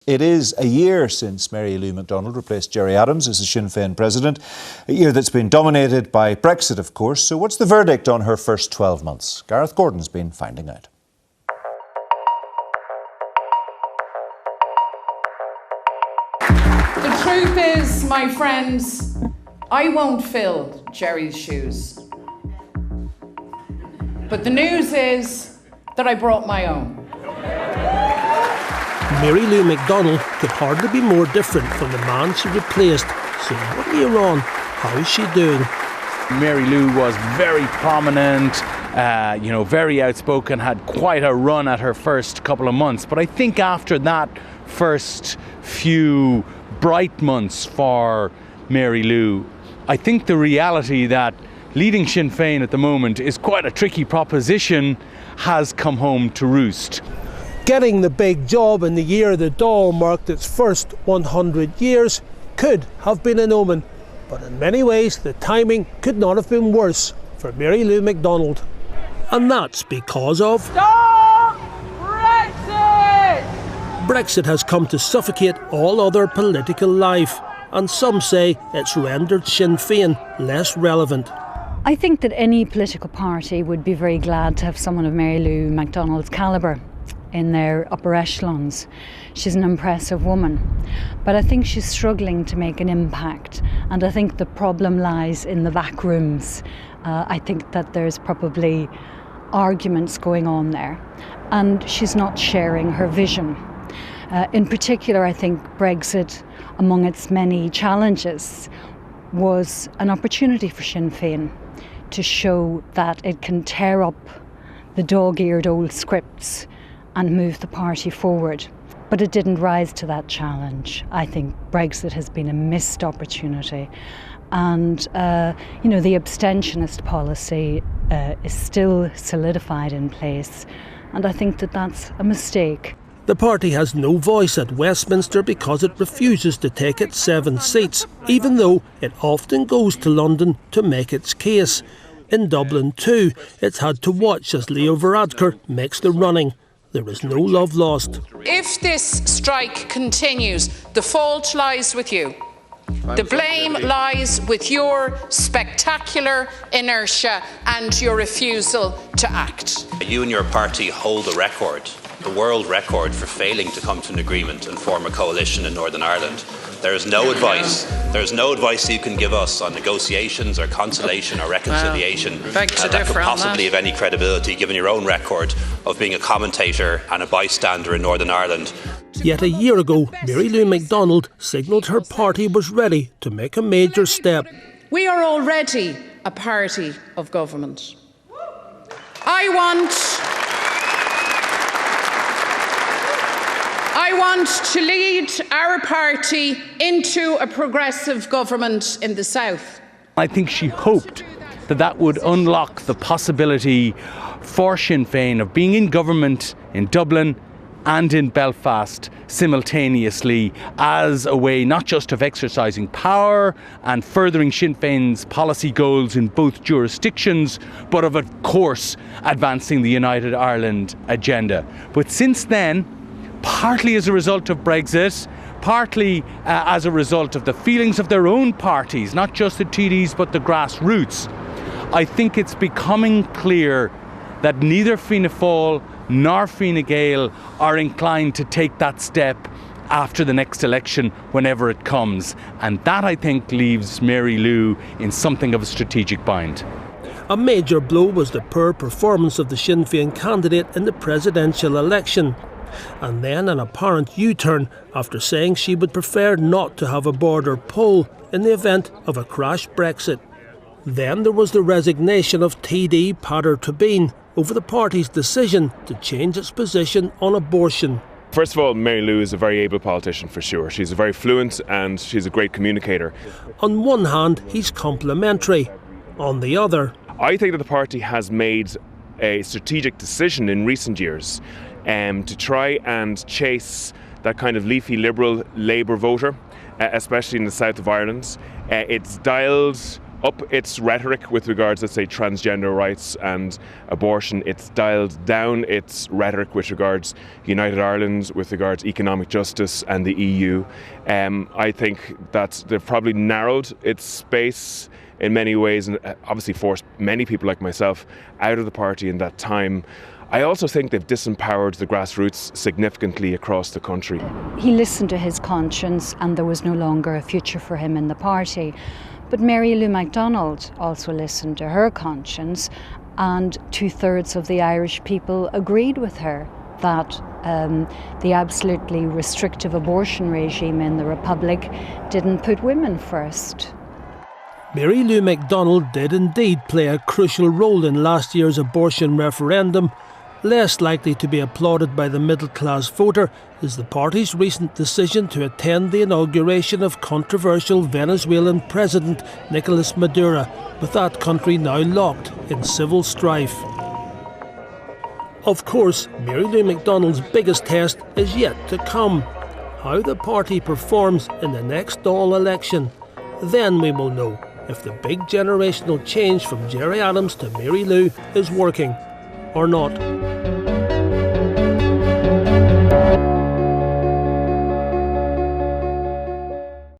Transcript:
It is a year since Mary Lou McDonald replaced Gerry Adams as the Sinn Féin President, a year that's been dominated by Brexit, of course. So what's the verdict on her first 12 months? Gareth Gordon's been finding out. The truth is, my friends, I won't fill Gerry's shoes. But the news is that I brought my own. Mary Lou McDonald could hardly be more different from the man she replaced. So what are you on? How is she doing? Mary Lou was very prominent, very outspoken, had quite a run at her first couple of months. But I think after that first few bright months for Mary Lou, I think the reality that leading Sinn Féin at the moment is quite a tricky proposition has come home to roost. Getting the big job in the year the Dáil marked its first 100 years could have been an omen, but in many ways the timing could not have been worse for Mary Lou McDonald. And that's because of... Stop Brexit! Brexit has come to suffocate all other political life, and some say it's rendered Sinn Féin less relevant. I think that any political party would be very glad to have someone of Mary Lou McDonald's calibre in their upper echelons. She's an impressive woman, but I think she's struggling to make an impact, and I think the problem lies in the back rooms. I think that there's probably arguments going on there, and she's not sharing her vision. In particular, I think Brexit, among its many challenges, was an opportunity for Sinn Féin to show that it can tear up the dog-eared old scripts and move the party forward. But it didn't rise to that challenge. I think Brexit has been a missed opportunity. And, the abstentionist policy is still solidified in place. And I think that that's a mistake. The party has no voice at Westminster because it refuses to take its 7 seats, even though it often goes to London to make its case. In Dublin too, it's had to watch as Leo Varadkar makes the running. There is no love lost. If this strike continues, the fault lies with you. The blame lies with your spectacular inertia and your refusal to act. You and your party hold the record, the world record, for failing to come to an agreement and form a coalition in Northern Ireland. There is no advice you can give us on negotiations or conciliation or reconciliation that could possibly have any credibility, given your own record of being a commentator and a bystander in Northern Ireland. Yet a year ago, Mary Lou McDonald signalled her party was ready to make a major step. We are already a party of government. I want to lead our party into a progressive government in the South. I think she hoped that that would unlock the possibility for Sinn Féin of being in government in Dublin and in Belfast simultaneously, as a way not just of exercising power and furthering Sinn Féin's policy goals in both jurisdictions, but of course advancing the United Ireland agenda. But since then, partly as a result of Brexit, partly as a result of the feelings of their own parties, not just the TDs but the grassroots, I think it's becoming clear that neither Fianna Fáil nor Fine Gael are inclined to take that step after the next election, whenever it comes. And that, I think, leaves Mary Lou in something of a strategic bind. A major blow was the poor performance of the Sinn Féin candidate in the presidential election, and then an apparent U-turn after saying she would prefer not to have a border poll in the event of a crash Brexit. Then there was the resignation of TD Peadar Tóibín over the party's decision to change its position on abortion. First of all, Mary Lou is a very able politician for sure. She's very fluent and she's a great communicator. On one hand, he's complimentary. On the other, I think that the party has made a strategic decision in recent years to try and chase that kind of leafy liberal Labour voter, especially in the south of Ireland. It's dialled up its rhetoric with regards, let's say, transgender rights and abortion. It's dialed down its rhetoric with regards United Ireland, with regards economic justice and the EU. I think that they've probably narrowed its space in many ways, and obviously forced many people like myself out of the party in that time. I also think they've disempowered the grassroots significantly across the country. He listened to his conscience and there was no longer a future for him in the party. But Mary Lou McDonald also listened to her conscience, and 2/3 of the Irish people agreed with her that the absolutely restrictive abortion regime in the Republic didn't put women first. Mary Lou McDonald did indeed play a crucial role in last year's abortion referendum. Less likely to be applauded by the middle-class voter is the party's recent decision to attend the inauguration of controversial Venezuelan President Nicolas Maduro, with that country now locked in civil strife. Of course, Mary Lou McDonald's biggest test is yet to come: how the party performs in the next Dáil election. Then we will know if the big generational change from Gerry Adams to Mary Lou is working or not.